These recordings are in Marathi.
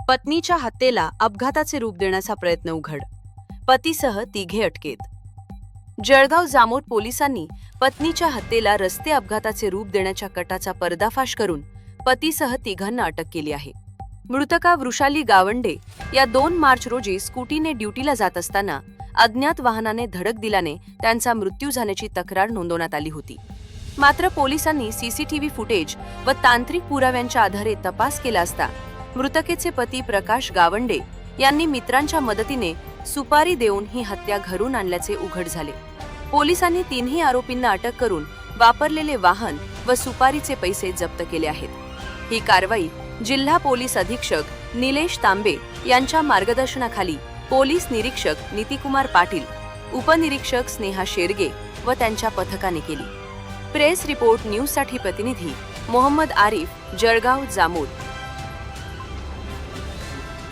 पत्नीच्या हत्येला अपघाताचे रूप देण्याचा प्रयत्न उघड. पतीसह तिघे अटकेत. जळगाव जामोद पोलिसांनी पत्नीच्या हत्येला रस्ते अपघाताचे रूप देण्याच्या कटाचा पर्दाफाश करून पतीसह तिघांना अटक केली आहे. मृतका वृषाली गावंडे या 2 मार्च रोजी स्कूटीने ड्युटीला जात असताना अज्ञात वाहनाने धडक दिल्याने त्यांचा मृत्यू झाल्याची तक्रार नोंदवण्यात आली होती. मात्र पोलिसांनी सीसीटीव्ही फुटेज व तांत्रिक पुराव्यांच्या आधारे तपास केला असता मृतकेचे पती प्रकाश गावंडे यांनी मित्रांच्या मदतीने सुपारी देऊन ही हत्या घडवून आणल्याचे उघड झाले. पोलिसांनी 3ही आरोपींना अटक करून वापरलेले वाहन व सुपारीचे पैसे जप्त केले आहेत. ही कारवाई जिल्हा पोलीस अधीक्षक निलेश तांबे यांच्या मार्गदर्शनाखाली पोलीस निरीक्षक नितिकुमार पाटील, उपनिरीक्षक स्नेहा शेरगे व त्यांच्या पथकाने केली. प्रेस रिपोर्ट न्यूजसाठी प्रतिनिधी मोहम्मद आरिफ, जळगाव जामोद.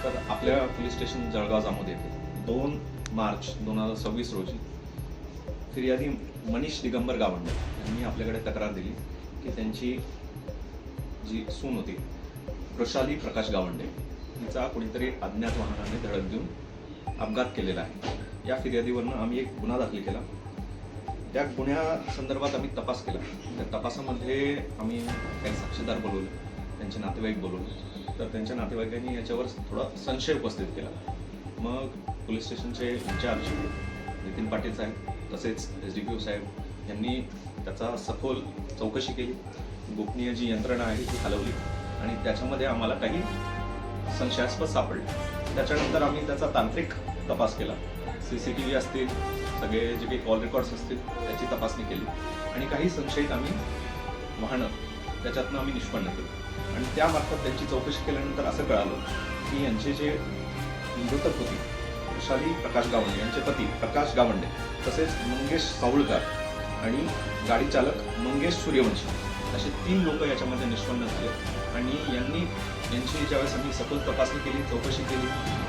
तर आपल्या पोलीस स्टेशन जळगाव जामोद येथे 2 मार्च 2026 रोजी फिर्यादी मनीष दिगंबर गावंडे यांनी आपल्याकडे तक्रार दिली की त्यांची जी सून होती वृषाली प्रकाश गावंडे हिचा कोणीतरी अज्ञात वाहनाने धडक देऊन अपघात केलेला आहे. या फिर्यादीवरनं आम्ही एक गुन्हा दाखल केला. त्या गुन्ह्यासंदर्भात आम्ही तपास केला. त्या तपासामध्ये आम्ही काही साक्षीदार बोलवले, त्यांचे नातेवाईक बोलवले. तर त्यांच्या नातेवाईकांनी याच्यावर थोडा संशय उपस्थित केला. मग पोलीस स्टेशनचे इंचार्ज नितीन पाटील साहेब तसेच SDPO साहेब यांनी त्याचा सखोल चौकशी केली. गोपनीय जी यंत्रणा आहे ती हलवली आणि त्याच्यामध्ये आम्हाला काही संशयास्पद सापडले. त्याच्यानंतर आम्ही त्याचा तांत्रिक तपास केला. CCTV असतील, सगळे जे काही कॉल रेकॉर्ड्स असतील त्याची तपासणी केली आणि काही संशयित आम्ही वाहनं त्याच्यातनं आम्ही निष्पन्न केली आणि त्यामार्फत त्यांची चौकशी केल्यानंतर असं कळालं की यांचे जे मृतक होती वृषाली प्रकाश गावंडे, यांचे पती प्रकाश गावंडे तसेच मंगेश सावळकर आणि गाडी चालक मंगेश सूर्यवंशी असे 3 लोक याच्यामध्ये निष्पन्न झाले आणि यांची ज्यावेळेस आम्ही सखोल तपासणी केली, चौकशी केली,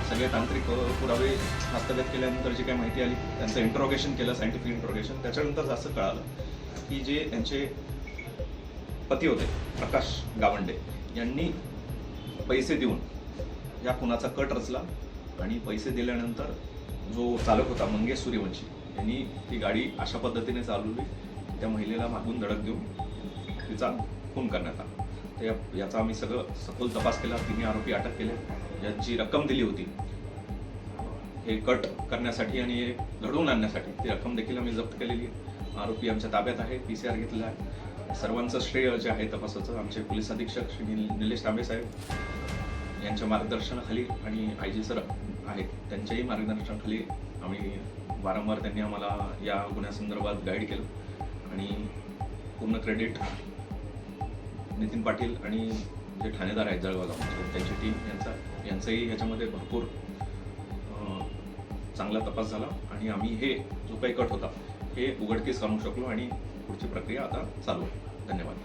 सगळे तांत्रिक पुरावे हस्तगत केल्यानंतर जी काही माहिती आली त्यांचं इंट्रोगेशन केलं, सायंटिफिक इंट्रोगेशन. त्याच्यानंतर असं कळालं की जे त्यांचे पती होते प्रकाश गावंडे यांनी पैसे देऊन या खुनाचा कट रचला आणि पैसे दिल्यानंतर जो चालक होता मंगेश सूर्यवंशी यांनी ती गाडी अशा पद्धतीने चालवली त्या महिलेला मागून धडक देऊन तिचा खून करण्यात आला. तर याचा आम्ही सगळं सखोल तपास केला. 3 आरोपी अटक केले. यांची रक्कम दिली होती हे कट करण्यासाठी आणि हे घडवून आणण्यासाठी ती रक्कम देखील आम्ही जप्त केलेली आहे. आरोपी आमच्या ताब्यात आहे, PCR घेतलेला आहे. सर्वांचं श्रेय जे आहे तपासाचं आमचे पोलीस अधीक्षक श्री निलेश तांबे साहेब यांच्या मार्गदर्शनाखाली आणि IG सर आहेत त्यांच्याही मार्गदर्शनाखाली आम्ही वारंवार त्यांनी आम्हाला या गुन्ह्यासंदर्भात गाईड केलं आणि पूर्ण क्रेडिट नितीन पाटील आणि जे ठाणेदार आहेत जळगावला त्यांची टीम यांचाही याच्यामध्ये भरपूर चांगला तपास झाला आणि आम्ही हे जो काही कट होता हे उघडकीस आणू शकलो आणि पुढची प्रक्रिया आता चालू आहे. धन्यवाद.